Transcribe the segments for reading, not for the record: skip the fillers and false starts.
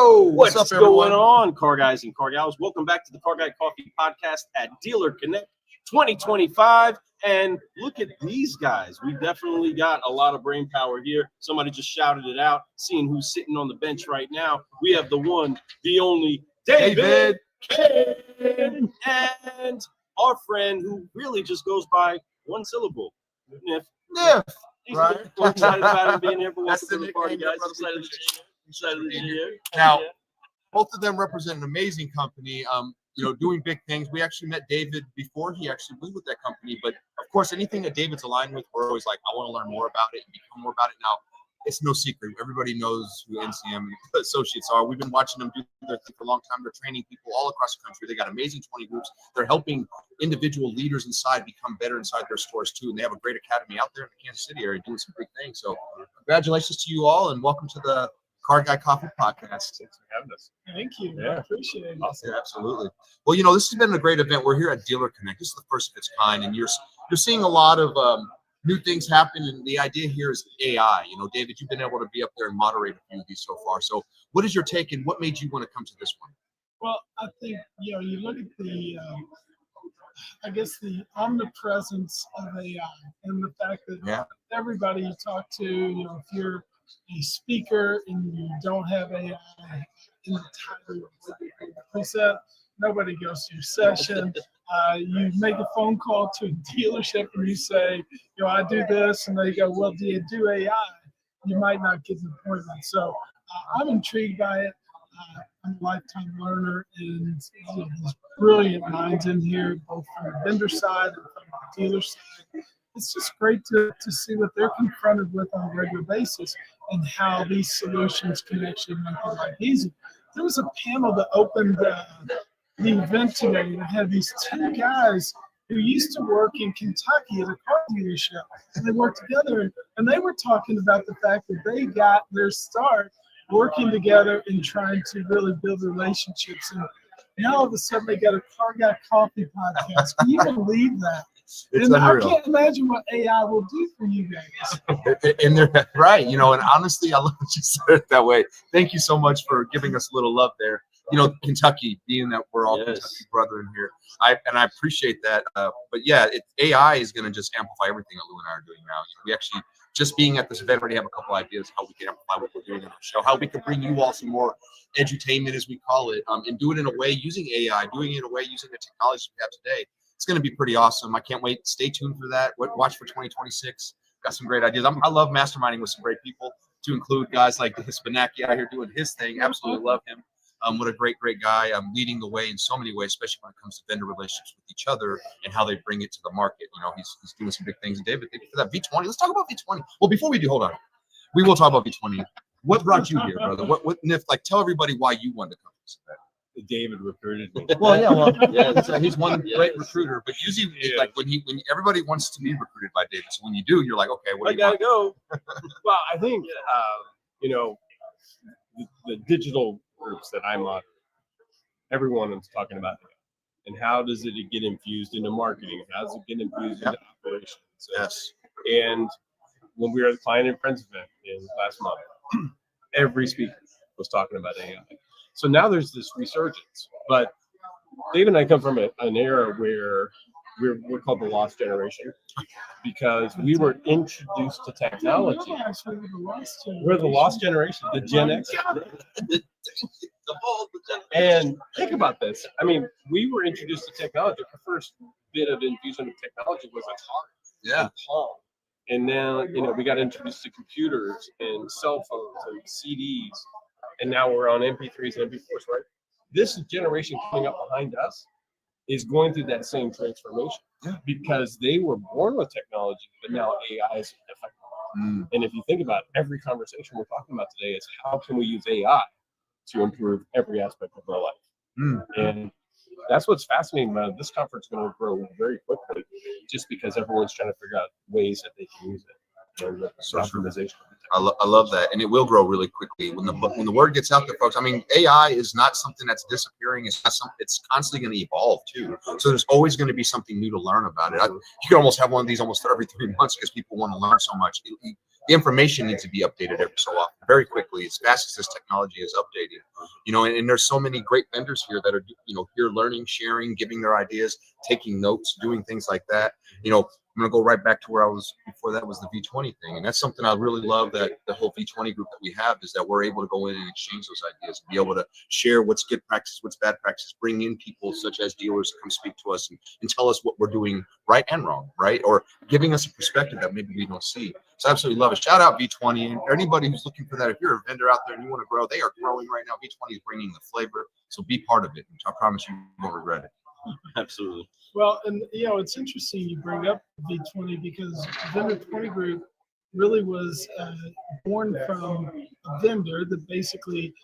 Yo, what's up, going on, car guys and car gals? Welcome back to the Car Guy Coffee Podcast at DealerConnect 2025. And look at these guys. We definitely got a lot of brain power here. Somebody just shouted it out, seeing who's sitting on the bench right now. We have the one, the only David Kane, and our friend who really just goes by one syllable, Niff. Right. We're excited about him being here. Welcome That's to the the party, nickname, guys. Excited to be here. Now, both of them represent an amazing company, doing big things. We actually met David before he actually was with that company. But of course, anything that David's aligned with, we're always like, I want to learn more about it and become more about it. Now, it's no secret. Everybody knows who NCM associates are. We've been watching them do their thing for a long time. They're training people all across the country. They got amazing 20 groups. They're helping individual leaders inside become better inside their stores too. And they have a great academy out there in the Kansas City area doing some big things. So congratulations to you all and welcome to the Car Guy Coffee Podcast. Thanks for having us. Thank you. Yeah. I appreciate it. Awesome. Yeah, absolutely. Well, this has been a great event. We're here at DealerConnect. This is the first of its kind, and you're seeing a lot of new things happen. And the idea here is AI. David, you've been able to be up there and moderate a few of these so far. So, what is your take, and what made you want to come to this one? Well, I think you look at the, the omnipresence of AI and the fact that everybody you talk to, if you're a speaker and you don't have AI in the title of the preset, nobody goes to your session. You make a phone call to a dealership and you say, I do this, and they go, well, do you do AI? You might not get an appointment. So I'm intrigued by it. I'm a lifetime learner, and there's brilliant minds in here, both from the vendor side and from the dealer side. It's just great to see what they're confronted with on a regular basis and how these solutions can actually make their life easy. There was a panel that opened the event today that had these two guys who used to work in Kentucky at a car dealership, and they worked together, and they were talking about the fact that they got their start working together and trying to really build relationships. And now all of a sudden they got a Car Guy Coffee Podcast. Can you believe that? And I can't imagine what AI will do for you guys. And they're right, and honestly, I love that you said it that way. Thank you so much for giving us a little love there. Kentucky, being that we're all Kentucky brethren here, I appreciate that. But yeah, AI is going to just amplify everything that Lou and I are doing now. We actually just being at this event already have a couple ideas how we can amplify what we're doing in our show, how we can bring you all some more edutainment, as we call it, and do it in a way using AI, doing it in a way using the technology we have today. It's going to be pretty awesome. I can't wait. Stay tuned for that. Watch for 2026. Got some great ideas. I love masterminding with some great people, to include guys like Hispanaki out here doing his thing. Absolutely love him. What a great guy. Leading the way in so many ways, especially when it comes to vendor relationships with each other and how they bring it to the market. He's doing some big things. And David, thank you for that. V20. Let's talk about V20. Well, before we do, hold on. We will talk about V20. What brought you here, brother? What Niff? Tell everybody why you wanted to come to this event. David recruited me. Well, he's one great recruiter, but usually when everybody wants to be recruited by David. So when you do, you're like, okay, I gotta go. Well, I think the digital groups that I'm on, everyone is talking about it. And how does it get infused into marketing? How does it get infused into operations? Yes. And when we were at the Client and Friends event in last month, every speaker was talking about AI. So now there's this resurgence. But Dave and I come from an era where we're called the lost generation, because we were introduced to technology. We're the lost generation, the Gen X. And think about this. I mean, we were introduced to technology. The first bit of infusion of technology was Atari and Palm. And then, we got introduced to computers and cell phones and CDs. And now we're on MP3s and MP4s, right? This generation coming up behind us is going through that same transformation because they were born with technology, but now AI is affecting them. And if you think about it, every conversation we're talking about today is how can we use AI to improve every aspect of our life. And that's what's fascinating about it. This conference is going to grow very quickly just because everyone's trying to figure out ways that they can use it. And optimization. I love that, and it will grow really quickly when the word gets out there, folks. I mean, AI is not something that's disappearing. It's not something. It's constantly going to evolve too. So there's always going to be something new to learn about it. You can almost have one of these almost every 3 months because people want to learn so much. the information needs to be updated every so often, very quickly, as fast as this technology is updating. You know, and there's so many great vendors here that are, you know, here learning, sharing, giving their ideas, taking notes, doing things like that. You know, I'm gonna go right back to where I was before. That was the V20 thing, and that's something I really love, that the whole V20 group that we have, is that we're able to go in and exchange those ideas, be able to share what's good practice, what's bad practice, bring in people such as dealers to come speak to us and tell us what we're doing right and wrong, right, or giving us a perspective that maybe we don't see. So I absolutely love it. Shout out V20 and anybody who's looking for that. If you're a vendor out there and you want to grow, they are growing right now. V20 is bringing the flavor, so be part of it. I promise you won't regret it. Absolutely. Well, and you know, it's interesting you bring up V20 because Vendor 20 Group really was born from a vendor that basically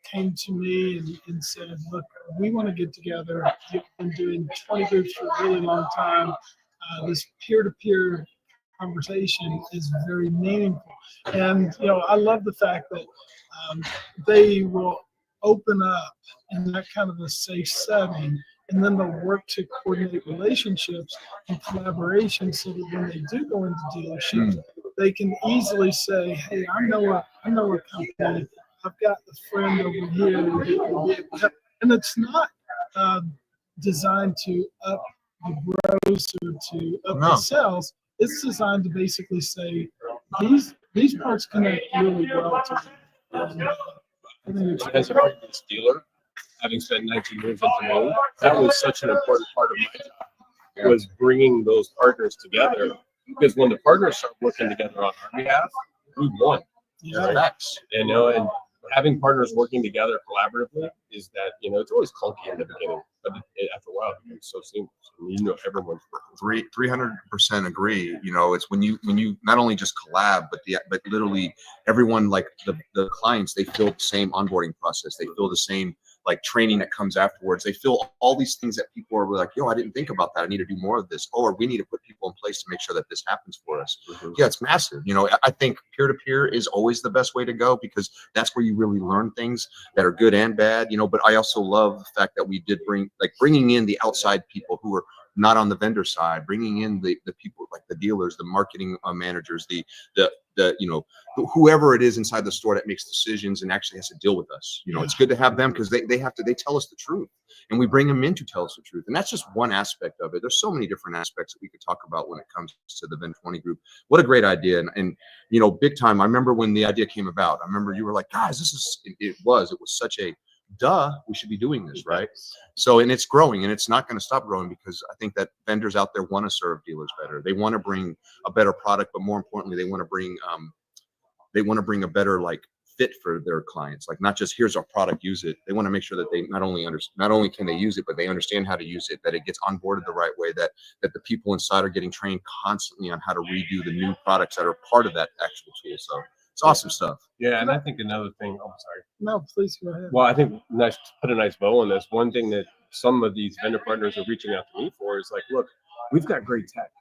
came to me and said, look, we want to get together. You've been doing 20 groups for a really long time. This peer-to-peer conversation is very meaningful. And, you know, I love the fact that they will open up in that kind of a safe setting, and then they'll work to coordinate relationships and collaboration so that when they do go into dealerships, they can easily say, hey, I know a company, I've got a friend over here, and it's not designed to up the gross or to up the sales. It's designed to basically say these parts connect really well to As a previous dealer, having spent 19 years at the road, that was such an important part of my job, was bringing those partners together. Because when the partners start working together on our behalf, we won. Yeah. You know, and having partners working together collaboratively is that, you know, it's always clunky in the beginning, but after a while it becomes so seamless. You know, everyone's working. 300% agree. You know, it's when you not only just collab, but literally everyone, like the clients, they feel the same onboarding process. They feel the same like training that comes afterwards. They feel all these things that people are like, yo, I didn't think about that. I need to do more of this. Or we need to put people in place to make sure that this happens for us. Yeah, it's massive. You know, I think peer-to-peer is always the best way to go, because that's where you really learn things that are good and bad, you know. But I also love the fact that we did bringing in the outside people who are not on the vendor side, bringing in the people like the dealers, the marketing managers, the you know, whoever it is inside the store that makes decisions and actually has to deal with us. You know, it's good to have them, because they tell us the truth, and we bring them in to tell us the truth. And that's just one aspect of it. There's so many different aspects that we could talk about when it comes to the Vendor 20 group. What a great idea. And you know, big time. I remember when the idea came about, I remember you were like, guys, it was such a we should be doing this, right? So, and it's growing, and it's not going to stop growing, because I think that vendors out there want to serve dealers better. They want to bring a better product, but more importantly, they want to bring a better like fit for their clients. Like, not just here's our product, use it. They want to make sure that they not only can they use it, but they understand how to use it, that it gets onboarded the right way, that the people inside are getting trained constantly on how to redo the new products that are part of that actual tool. So it's awesome stuff. Yeah, and I think another thing. Oh, sorry. No, please go ahead. Well, I think put a nice bow on this. One thing that some of these vendor partners are reaching out to me for is like, look, we've got great tech,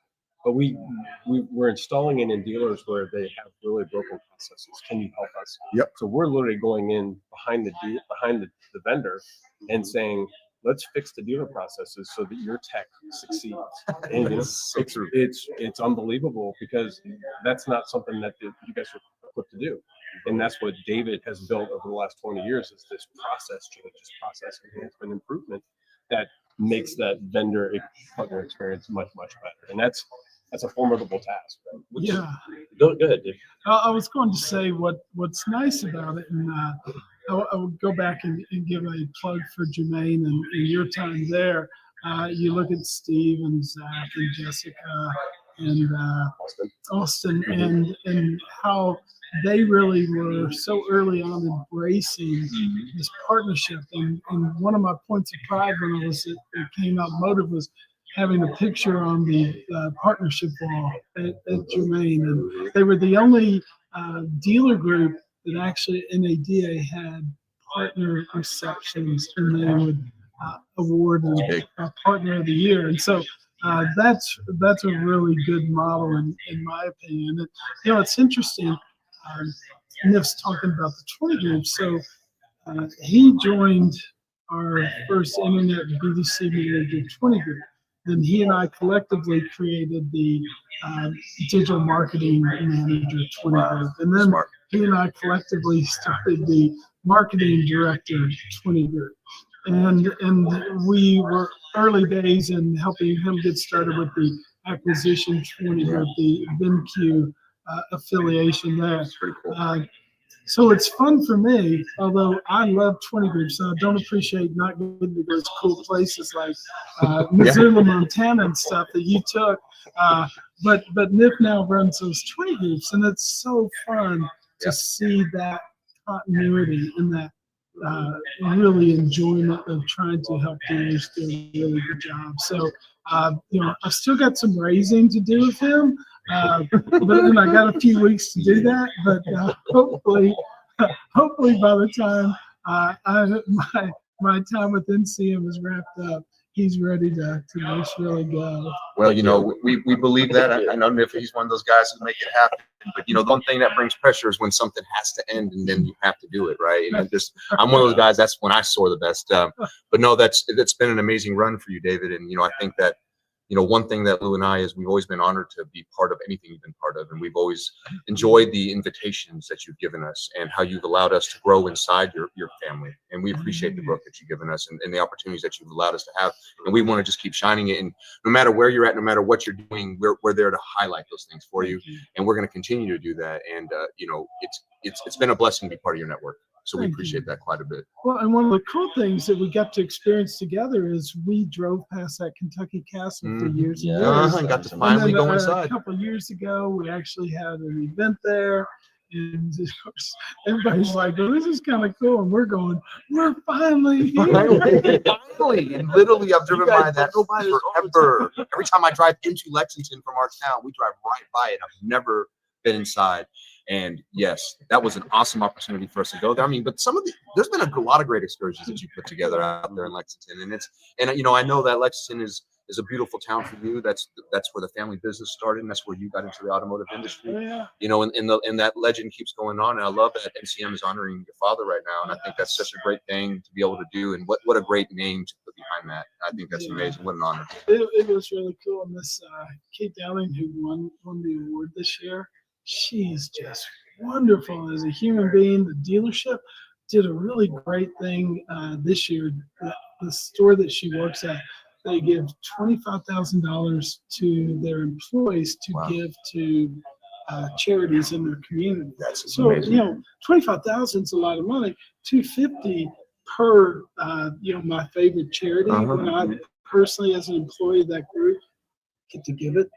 but we're installing it in dealers where they have really broken processes. Can you help us? Yep. So we're literally going in behind the vendor and saying, let's fix the dealer processes so that your tech succeeds. And you know, it's unbelievable, because that's not something that you guys are equipped to do. And that's what David has built over the last 20 years, is this process change, this process enhancement, improvement that makes that vendor partner experience much, much better. And that's a formidable task. Right? Yeah. Go ahead, Dave. I was going to say what's nice about it, and I would go back and give a plug for Jermaine and your time there. You look at Steve and Zach and Jessica and Austin and how they really were so early on embracing this partnership. And one of my points of pride when it came out Motive was having a picture on the partnership wall at Jermaine. And they were the only dealer group that actually NADA had partner receptions, and they would award a partner of the year. And so that's a really good model in my opinion. And, you know, it's interesting. Nif's talking about the 20 group. So he joined our first internet BDC manager 20 group. then he and I collectively created the digital marketing manager 20 Group. And then he and I collectively started the marketing director 20 Group. And we were early days in helping him get started with the acquisition 20 Group, the VinQ affiliation there. So it's fun for me, although I love 20 Groups, so I don't appreciate not getting to those cool places like Missoula, Montana and stuff that you took. But Nip now runs those 20 Groups, and it's so fun to see that continuity and that really enjoyment of trying to help dealers do a really good job. So, I've still got some raising to do with him. But I got a few weeks to do that. But hopefully by the time my time with NCM is wrapped up, he's ready to just really go. Well, we believe that. I know if he's one of those guys who make it happen. But the one thing that brings pressure is when something has to end and then you have to do it, right? And I'm one of those guys. That's when I soar the best. But no, it's been an amazing run for you, David. And I think that one thing that Lou and I is we've always been honored to be part of anything you've been part of, and we've always enjoyed the invitations that you've given us and how you've allowed us to grow inside your family. And we appreciate the growth that you've given us and the opportunities that you've allowed us to have. And we want to just keep shining it. And no matter where you're at, no matter what you're doing, we're there to highlight those things for you, and we're going to continue to do that. And it's been a blessing to be part of your network. So we appreciate that quite a bit. Well, and one of the cool things that we got to experience together is we drove past that Kentucky Castle for years and years. And got to finally go inside. A couple of years ago, we actually had an event there. And of course, everybody's like, well, this is kind of cool. And we're finally here. Finally. And literally, I've driven by that forever. Every time I drive into Lexington from our town, we drive right by it. I've never been inside. And yes, that was an awesome opportunity for us to go there. I mean, but there's been a lot of great excursions that you put together out there in Lexington, and I know that Lexington is a beautiful town for you. That's where the family business started, and that's where you got into the automotive industry. And that legend keeps going on. And I love that NCM is honoring your father right now, and I think that's such a great thing to be able to do. And what a great name to put behind that. I think that's amazing. What an honor. It was really cool. And this Kate Dowling, who won the award this year, she's just wonderful as a human being. The dealership did a really great thing this year. The store that she works at, they give $25,000 to their employees to give to charities in their community. That's amazing. $25,000 is a lot of money. $250 per my favorite charity. When I personally, as an employee of that group, get to give it.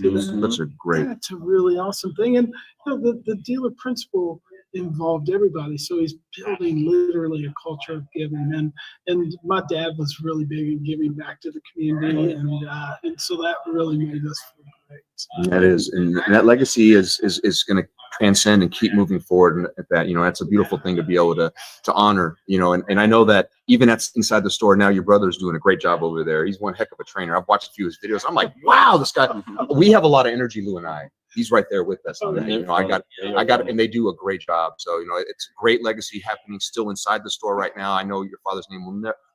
That's a great. Yeah, it's a really awesome thing, and the dealer principal involved everybody. So he's building literally a culture of giving, and my dad was really big in giving back to the community, and so that really made us feel great. That is, and that legacy is going to transcend and keep moving forward. And that's a beautiful thing to be able to honor. And I know that even that's inside the store now. Your brother's doing a great job over there. He's one heck of a trainer. I've watched a few of his videos. I'm like, wow, this guy. We have a lot of energy, Lou and I. He's right there with us. I got, and they do a great job. So it's a great legacy happening still inside the store right now. I know your father's name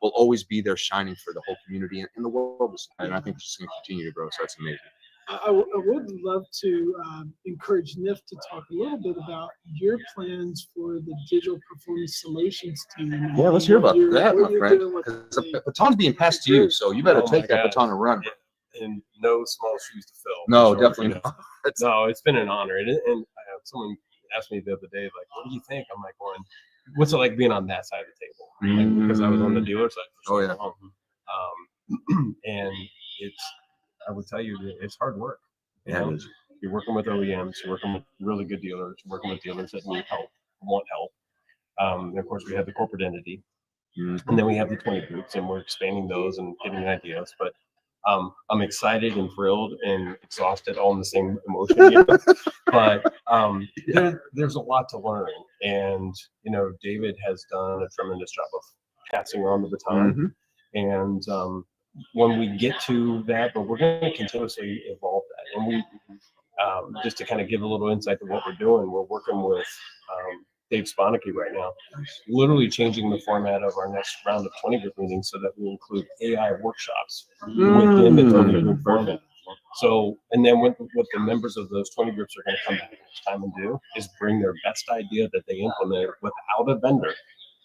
will always be there, shining for the whole community and the world. And I think it's just going to continue to grow. So that's amazing. I would love to encourage NIF to talk a little bit about your plans for the Digital Performance Solutions team. Yeah, let's hear about that, my friend. Because the baton's being passed to you, so you better take that baton and run. And no small shoes to fill. No, definitely not. No, it's been an honor. And someone asked me the other day, like, what do you think? I'm like, what's it like being on that side of the table? Like, because I was on the dealer side for so long. And I would tell you, it's hard work. And you're working with OEMs, you're working with really good dealers, you're working with dealers that need help, want help. And of course, we have the corporate entity, and then we have the 20 groups, and we're expanding those and getting ideas. But I'm excited and thrilled and exhausted all in the same emotion. But there's a lot to learn. And, David has done a tremendous job of passing on the baton. And when we get to that, but we're going to continuously evolve that. And we, just to kind of give a little insight to what we're doing, we're working with Dave Sponicky right now, literally changing the format of our next round of 20 group meetings so that we include AI workshops within the 20 group format. So, and then what the members of those 20 groups are going to come back next time and do is bring their best idea that they implement without a vendor,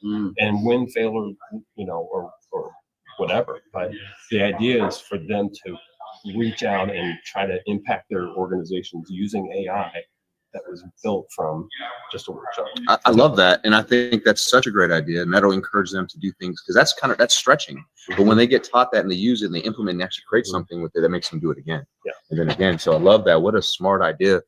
and win, fail, or or whatever. But the idea is for them to reach out and try to impact their organizations using AI that was built from just a workshop. I love that, and I think that's such a great idea, and that'll encourage them to do things, because that's stretching. But when they get taught that and they use it and they implement and actually create something with it, that makes them do it again, and then again. So I love that. What a smart idea.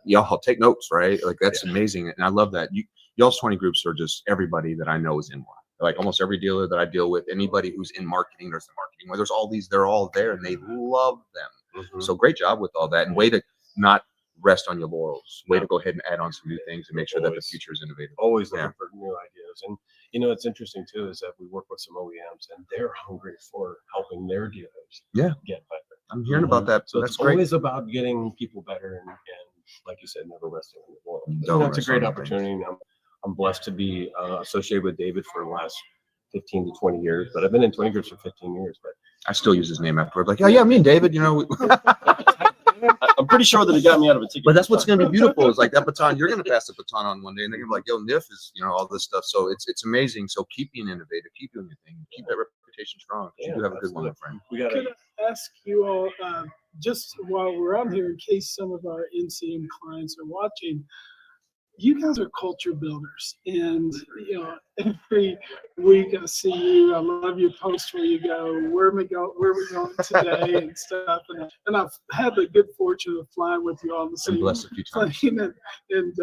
Y'all take notes, right? Like that's amazing, and I love that. Y'all's 20 groups are just everybody that I know is in one. Like almost every dealer that I deal with, anybody who's in marketing, there's the marketing where there's all these, they're all there and they love them. So great job with all that, and way to not rest on your laurels. Way to go ahead and add on some new things and make sure that the future is innovative. Always looking for new ideas. And it's interesting too is that we work with some OEMs and they're hungry for helping their dealers get better. I'm hearing about that. So that's it's great. always about getting people better and like you said, never resting on the laurels. That's a great opportunity. I'm blessed to be associated with David for the last 15 to 20 years, but I've been in 20 groups for 15 years. But I still use his name afterward. Like, me and David, I'm pretty sure that it got me out of a ticket. But that's what's going to be beautiful is like that baton. You're going to pass the baton on one day, and they're going to be like, "Yo, Niff is, all this stuff." So it's amazing. So keep being innovative, keep doing your thing, keep that reputation strong. You do have a good one, my friend. Could I ask you all, just while we're on here, in case some of our NCM clients are watching, you guys are culture builders, and every week I see you. I love your posts where you go, where we going today and stuff. And I've had the good fortune of flying with you on the same plane. And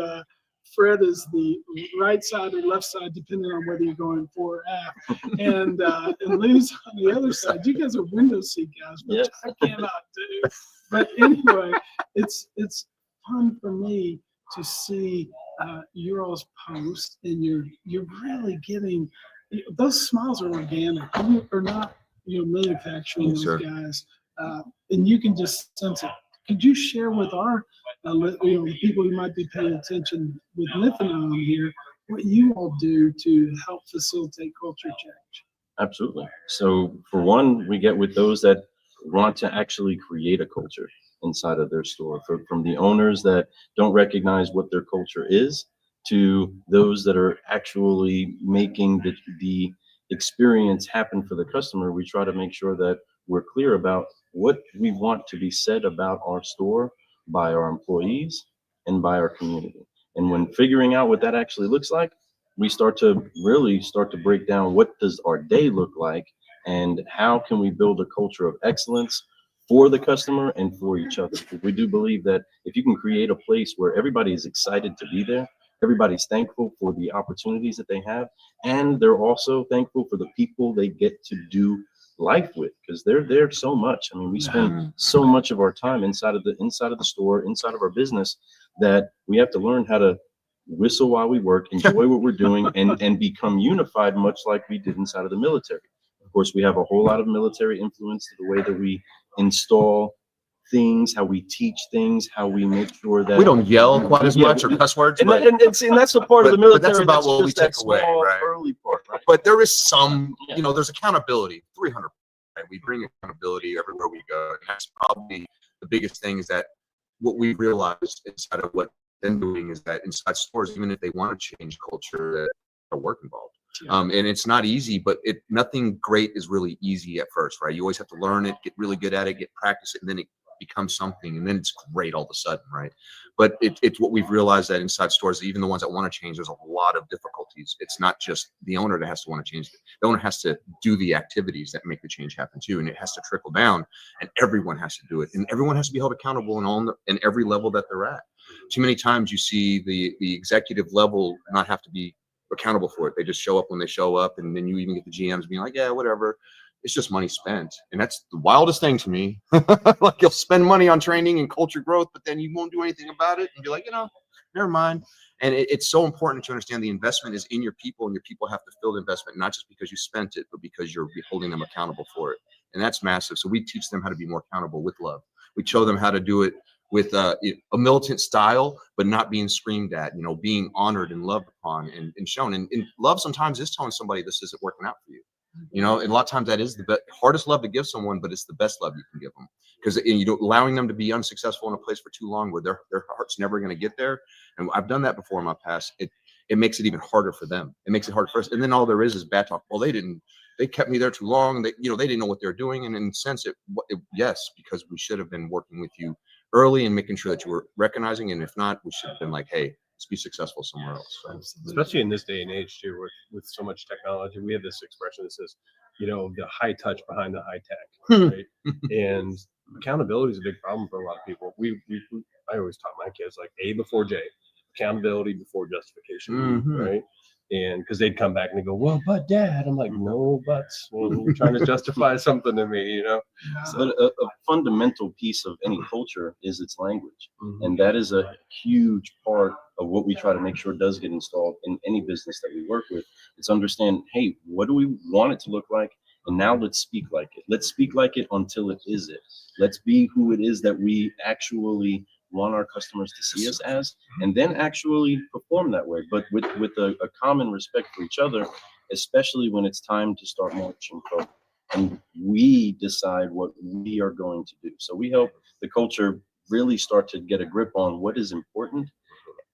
Fred is the right side or left side, depending on whether you're going forward or aft. And Lou's on the other side. You guys are window seat guys, which I cannot do. But anyway, it's fun for me to see your all's posts, and you're really getting those smiles are organic. You're not manufacturing those guys, and you can just sense it. Could you share with our the people who might be paying attention with Niff and I on here what you all do to help facilitate culture change? Absolutely. So for one, we get with those that want to actually create a culture inside of their store, from the owners that don't recognize what their culture is to those that are actually making the experience happen for the customer. We try to make sure that we're clear about what we want to be said about our store by our employees and by our community. And when figuring out what that actually looks like, we start to break down what does our day look like and how can we build a culture of excellence for the customer and for each other. We do believe that if you can create a place where everybody is excited to be there, everybody's thankful for the opportunities that they have, and they're also thankful for the people they get to do life with, because they're there so much. I mean, we spend so much of our time inside of the store, inside of our business, that we have to learn how to whistle while we work, enjoy what we're doing, and become unified, much like we did inside of the military. Of course, we have a whole lot of military influence to the way that we install things, how we teach things, how we make sure that we don't yell quite as much or cuss words, and that's the part of the military. But that's about what we take away, right? Early part, right? But there is some, there's accountability. 300. Right? We bring accountability everywhere we go, and that's probably the biggest thing. Is that what we realized inside of what they're doing is that inside stores, even if they want to change culture, that are work involved. And it's not easy, but nothing great is really easy at first, right? You always have to learn it, get really good at it, get practice it, and then it becomes something, and then it's great all of a sudden, right? But it's what we've realized, that inside stores, even the ones that want to change, there's a lot of difficulties. It's not just the owner that has to want to change it. The owner has to do the activities that make the change happen too, and it has to trickle down, and everyone has to do it, and everyone has to be held accountable in every level that they're at. Too many times you see the executive level not have to be accountable for it. They just show up when they show up, and then you even get the GMs being like, yeah, whatever. It's just money spent. And that's the wildest thing to me. Like, you'll spend money on training and culture growth, but then you won't do anything about it and be like, never mind. And it's so important to understand the investment is in your people, and your people have to fill the investment, not just because you spent it, but because you're holding them accountable for it. And that's massive. So we teach them how to be more accountable with love. We show them how to do it with a militant style, but not being screamed at, being honored and loved upon and shown. And love sometimes is telling somebody this isn't working out for you. And a lot of times that is the hardest love to give someone, but it's the best love you can give them, because allowing them to be unsuccessful in a place for too long where their heart's never going to get there. And I've done that before in my past. It makes it even harder for them. It makes it hard for us. And then all there is bad talk. Well, they kept me there too long. They didn't know what they're doing. And in a sense, yes, because we should have been working with you early and making sure that you were recognizing. And if not, we should have been like, hey, let's be successful somewhere else. So. Especially in this day and age too, with so much technology. We have this expression that says, the high touch behind the high tech, right? And accountability is a big problem for a lot of people. I always taught my kids like A before J, accountability before justification, right? And because they'd come back and they go, well, but Dad, I'm like, no buts. Well, you're trying to justify something to me, But a fundamental piece of any culture is its language. And that is a huge part of what we try to make sure does get installed in any business that we work with. It's understand, hey, what do we want it to look like? And now let's speak like it. Let's speak like it until it is it. Let's be who it is that we actually want our customers to see us as, and then actually perform that way, but with a common respect for each other, especially when it's time to start marching forward. And we decide what we are going to do. So we help the culture really start to get a grip on what is important,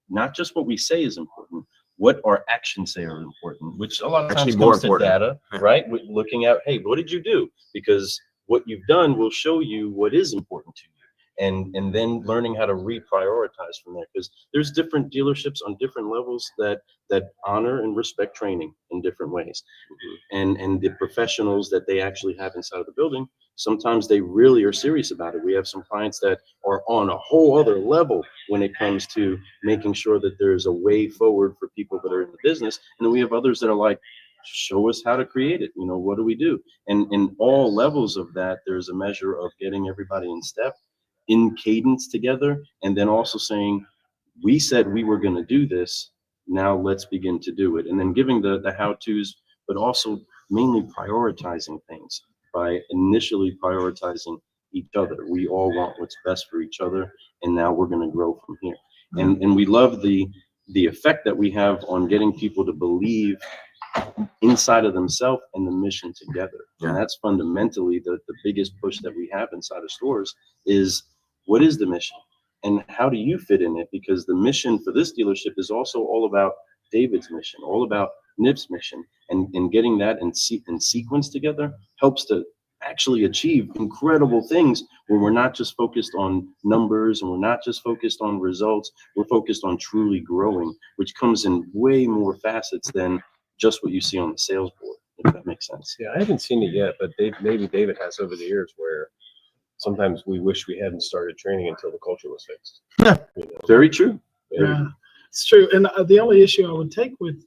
not just what we say is important, what our actions say are important, which a lot of times comes to data, right? With looking at, hey, what did you do? Because what you've done will show you what is important to you. And then learning how to reprioritize from there, because there's different dealerships on different levels that honor and respect training in different ways. And the professionals that they actually have inside of the building, sometimes they really are serious about it. We have some clients that are on a whole other level when it comes to making sure that there's a way forward for people that are in the business. And then we have others that are like, show us how to create it. What do we do? And in all levels of that, there's a measure of getting everybody in step, in cadence together, and then also saying, we said we were going to do this, now let's begin to do it. And then giving the how-tos, but also mainly prioritizing things by initially prioritizing each other. We all want what's best for each other, and now we're going to grow from here. And we love the effect that we have on getting people to believe inside of themselves and the mission together. And that's fundamentally the biggest push that we have inside of stores is, what is the mission and how do you fit in it? Because the mission for this dealership is also all about David's mission, all about Nip's mission, and getting that in sequence together helps to actually achieve incredible things when we're not just focused on numbers and we're not just focused on results. We're focused on truly growing, which comes in way more facets than just what you see on the sales board, if that makes sense. Yeah, I haven't seen it yet, but maybe David has over the years, where sometimes we wish we hadn't started training until the culture was fixed. Very true. Yeah, it's true. And the only issue I would take with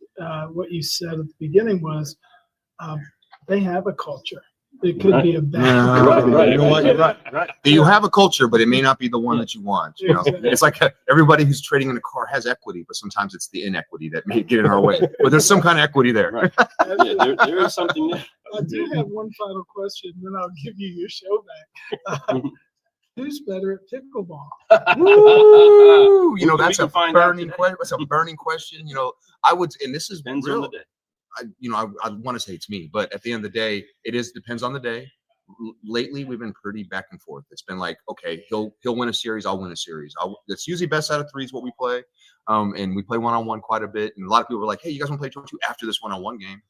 what you said at the beginning was they have a culture. It could be a bad. Right. You know what? You're right. You have a culture, but it may not be the one that you want. It's like everybody who's trading in a car has equity, but sometimes it's the inequity that may get in our way. But there's some kind of equity there. Right. Yeah, there is something there. I do have one final question, then I'll give you your show back. Who's better at pickleball? Woo! That's a burning question. That's a burning question. I would, and this is Depends real. on the day. I want to say it's me, but at the end of the day, depends on the day. Lately, we've been pretty back and forth. It's been like, okay, he'll win a series, I'll win a series. It's usually best out of three is what we play, and we play one-on-one quite a bit. And a lot of people are like, hey, you guys want to play 2-on-2 after this one-on-one game?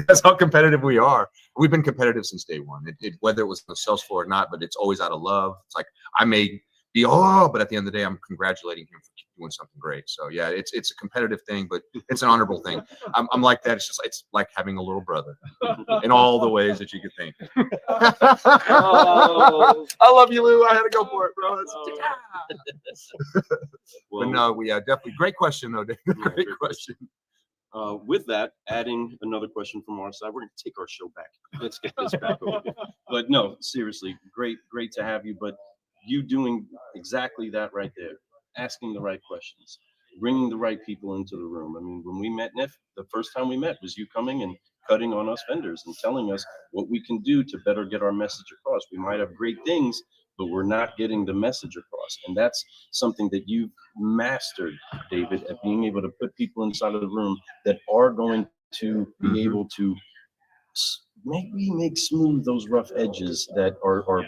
That's how competitive we are. We've been competitive since day one. Whether it was on the sales floor or not, but it's always out of love. It's like I may be but at the end of the day, I'm congratulating him for doing something great. So yeah, it's a competitive thing, but it's an honorable thing. I'm like that. It's like having a little brother in all the ways that you could think. I love you, Lou. I had to go for it, bro. But no, we definitely great question though, Dave. Great question. With that, adding another question from our side, we're going to take our show back. Let's get this back over here. But no, seriously, great to have you. But you doing exactly that right there, asking the right questions, bringing the right people into the room. I mean, when we met Nif, the first time we met was you coming and cutting on us vendors and telling us what we can do to better get our message across. We might have great things, but we're not getting the message across. And that's something that you've mastered, David, at being able to put people inside of the room that are going to be able to maybe make smooth those rough edges that are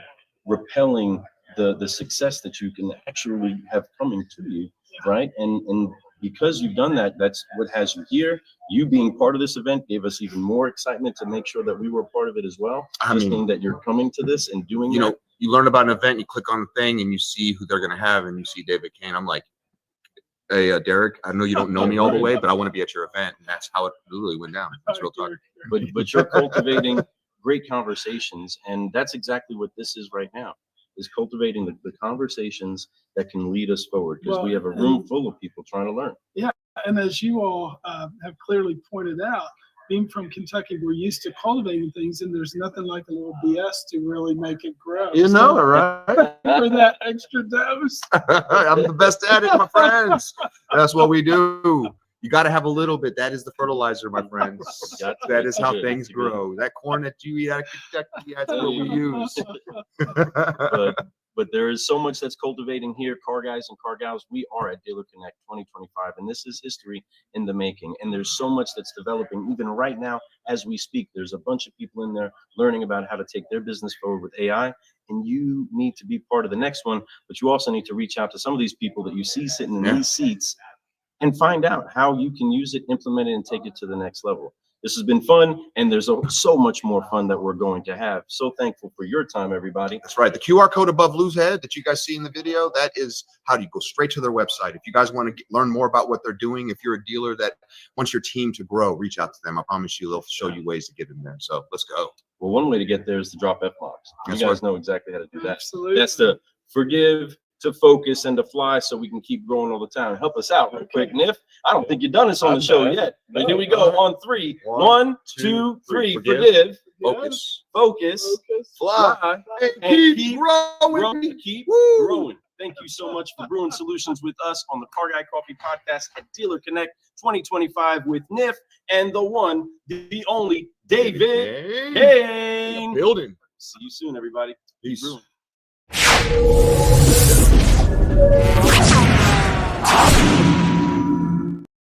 repelling the success that you can actually have coming to you, right? And because you've done that, that's what has you here. You being part of this event gave us even more excitement to make sure that we were part of it as well. I mean, that you're coming to this and doing you know, you learn about an event, you click on the thing and you see who they're going to have, and you see David Kane. I'm like, hey, Derek, I know you don't know me all the way, but I want to be at your event. And that's how it literally went down. That's real talk. But you're cultivating great conversations, and that's exactly what this is right now, is cultivating the conversations that can lead us forward, because we have a room full of people trying to learn. Yeah, and as you all have clearly pointed out, being from Kentucky, we're used to cultivating things, and there's nothing like a little BS to really make it grow. You know, right? For that extra dose. I'm the best at it, my friends. That's what we do. You got to have a little bit. That is the fertilizer, my friends. That is how things grow. That corn that you eat out of Kentucky, that's what we use. But there is so much that's cultivating here, car guys and car gals. We are at DealerConnect 2025, and this is history in the making. And there's so much that's developing even right now as we speak. There's a bunch of people in there learning about how to take their business forward with AI, and you need to be part of the next one. But you also need to reach out to some of these people that you see sitting in these seats and find out how you can use it, implement it, and take it to the next level. This has been fun, and there's so much more fun that we're going to have. So thankful for your time, everybody. That's right. The QR code above Lou's head that you guys see in the video, that is how you go straight to their website. If you guys want to learn more about what they're doing, if you're a dealer that wants your team to grow, reach out to them. I promise you, they'll show you ways to get in there. So let's go. Well, one way to get there is to drop F-bombs. You guys know exactly how to do that. Absolutely. That's to forgive, to focus, and to fly, so we can keep growing all the time. Help us out real quick, Niff. I don't think you've done this on the show yet. But here we go on 3. 1, 2, 3. Forgive, Focus, focus, fly, and keep growing. Keep growing. Thank you so much for brewing solutions with us on the Car Guy Coffee Podcast at DealerConnect 2025 with Niff and the one, the only David Kane. Building. See you soon, everybody. Peace. Brewing.